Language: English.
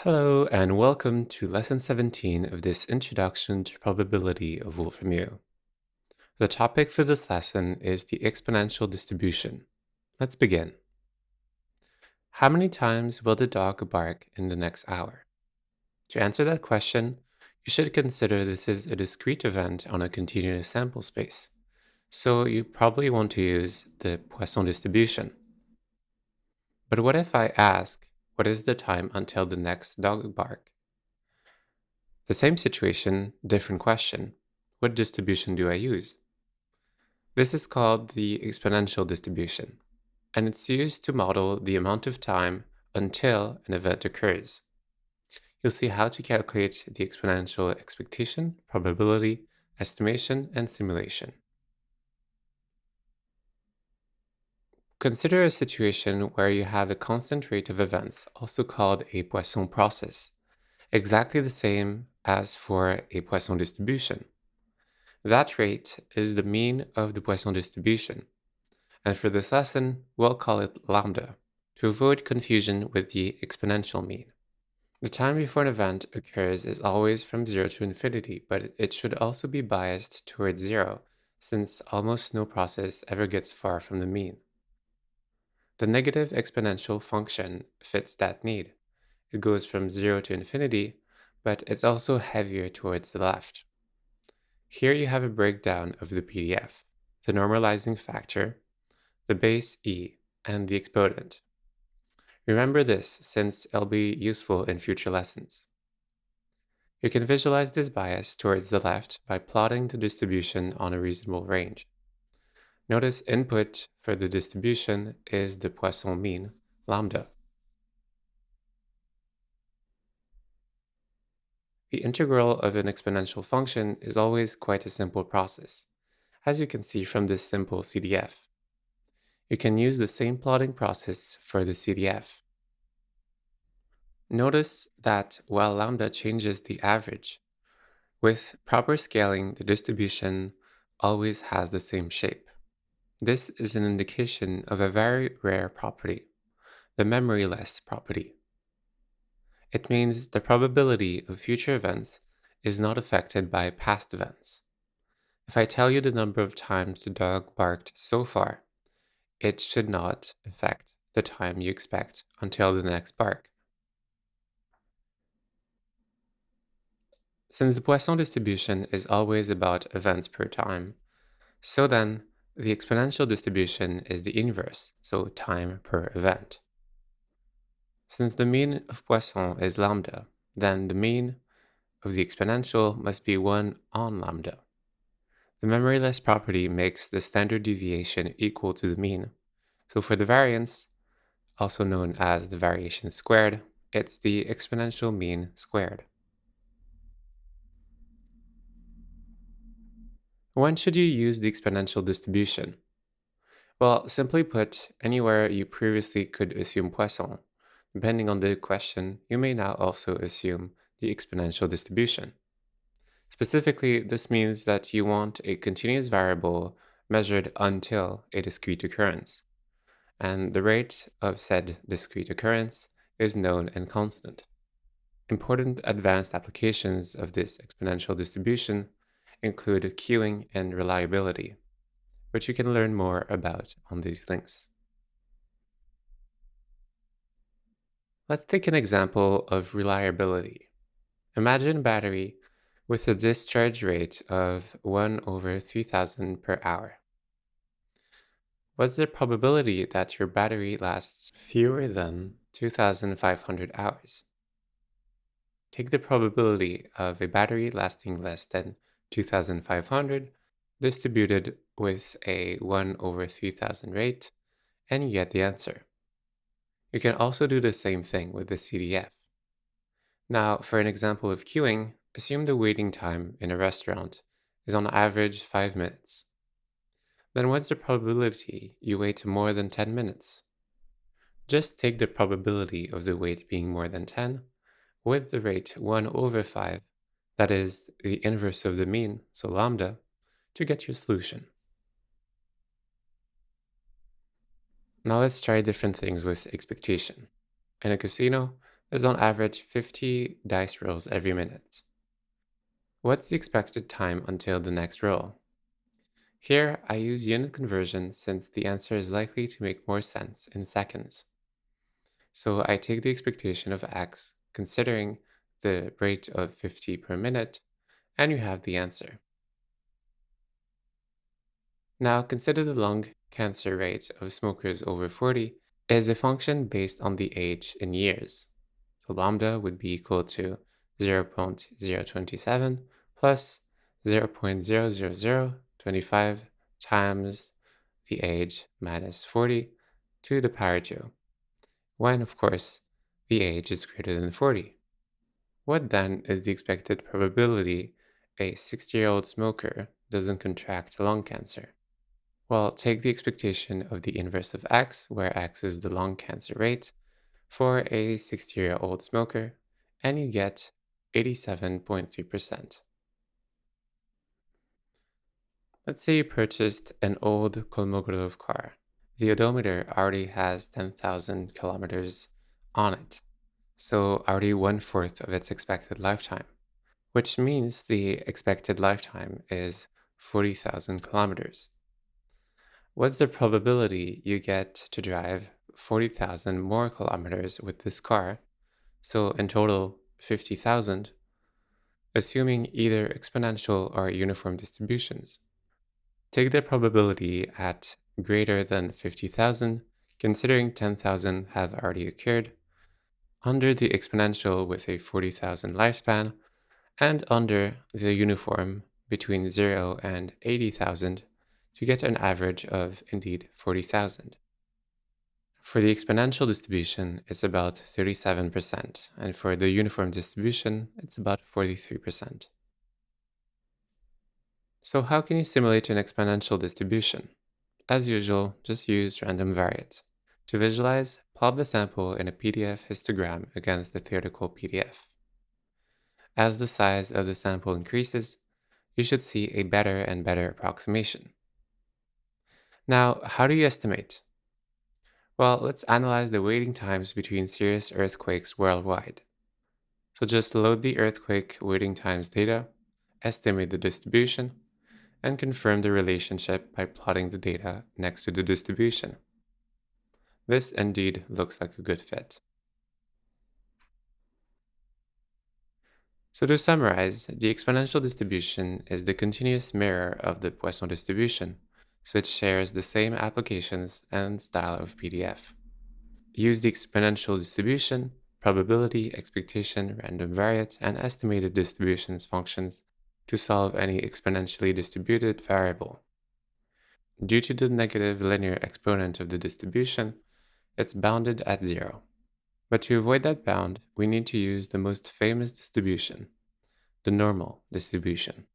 Hello, and welcome to Lesson 17 of this Introduction to Probability of Wolfram. The topic for this lesson is the exponential distribution. Let's begin. How many times will the dog bark in the next hour? To answer that question, you should consider this is a discrete event on a continuous sample space, so you probably want to use the Poisson distribution. But what if I ask, what is the time until the next dog bark? The same situation, different question. What distribution do I use? This is called the exponential distribution, and it's used to model the amount of time until an event occurs. You'll see how to calculate the exponential expectation, probability, estimation, and simulation. Consider a situation where you have a constant rate of events, also called a Poisson process, exactly the same as for a Poisson distribution. That rate is the mean of the Poisson distribution, and for this lesson, we'll call it lambda, to avoid confusion with the exponential mean. The time before an event occurs is always from 0 to infinity, but it should also be biased towards 0, since almost no process ever gets far from the mean. The negative exponential function fits that need. It goes from 0 to infinity, but it's also heavier towards the left. Here you have a breakdown of the PDF, the normalizing factor, the base e, and the exponent. Remember this since it'll be useful in future lessons. You can visualize this bias towards the left by plotting the distribution on a reasonable range. Notice input for the distribution is the Poisson mean, lambda. The integral of an exponential function is always quite a simple process, as you can see from this simple CDF. You can use the same plotting process for the CDF. Notice that while lambda changes the average, with proper scaling, the distribution always has the same shape. This is an indication of a very rare property, the memoryless property. It means the probability of future events is not affected by past events. If I tell you the number of times the dog barked so far, it should not affect the time you expect until the next bark. Since the Poisson distribution is always about events per time, so then the exponential distribution is the inverse, so time per event. Since the mean of Poisson is lambda, then the mean of the exponential must be 1 on lambda. The memoryless property makes the standard deviation equal to the mean, so for the variance, also known as the variation squared, it's the exponential mean squared. When should you use the exponential distribution? Well, simply put, anywhere you previously could assume Poisson. Depending on the question, you may now also assume the exponential distribution. Specifically, this means that you want a continuous variable measured until a discrete occurrence, and the rate of said discrete occurrence is known and constant. Important advanced applications of this exponential distribution include queuing and reliability, which you can learn more about on these links. Let's take an example of reliability. Imagine a battery with a discharge rate of 1 over 3000 per hour. What's the probability that your battery lasts fewer than 2500 hours? Take the probability of a battery lasting less than 2500 distributed with a 1 over 3000 rate, and you get the answer. You can also do the same thing with the CDF. Now, for an example of queuing, assume the waiting time in a restaurant is on average 5 minutes. Then what's the probability you wait more than 10 minutes? Just take the probability of the wait being more than 10 with the rate 1 over 5, that is the inverse of the mean, so lambda, to get your solution. Now let's try different things with expectation. In a casino, is on average 50 dice rolls every minute. What's the expected time until the next roll? Here, I use unit conversion since the answer is likely to make more sense in seconds. So I take the expectation of x, considering the rate of 50 per minute, and you have the answer. Now consider the lung cancer rate of smokers over 40 is a function based on the age in years. So lambda would be equal to 0.027 plus 0.00025 times the age minus 40 to the power 2, when, of course, the age is greater than 40. What then is the expected probability a 60-year-old smoker doesn't contract lung cancer? Well, take the expectation of the inverse of x, where x is the lung cancer rate, for a 60-year-old smoker, and you get 87.3%. Let's say you purchased an old Kolmogorov car. The odometer already has 10,000 kilometers on it, so already 1/4 of its expected lifetime, which means the expected lifetime is 40,000 kilometers. What's the probability you get to drive 40,000 more kilometers with this car? So in total, 50,000, assuming either exponential or uniform distributions. Take the probability at greater than 50,000, considering 10,000 have already occurred, under the exponential with a 40,000 lifespan, and under the uniform between 0 and 80,000 to get an average of indeed 40,000. For the exponential distribution, it's about 37%, and for the uniform distribution, it's about 43%. So how can you simulate an exponential distribution? As usual, just use random variance. To visualize, plot the sample in a PDF histogram against the theoretical PDF. As the size of the sample increases, you should see a better and better approximation. Now, how do you estimate? Well, let's analyze the waiting times between serious earthquakes worldwide. So just load the earthquake waiting times data, estimate the distribution, and confirm the relationship by plotting the data next to the distribution. This indeed looks like a good fit. So to summarize, the exponential distribution is the continuous mirror of the Poisson distribution, so it shares the same applications and style of PDF. Use the exponential distribution, probability, expectation, random variate, and estimated distributions functions to solve any exponentially distributed variable. Due to the negative linear exponent of the distribution, it's bounded at 0. But to avoid that bound, we need to use the most famous distribution, the normal distribution.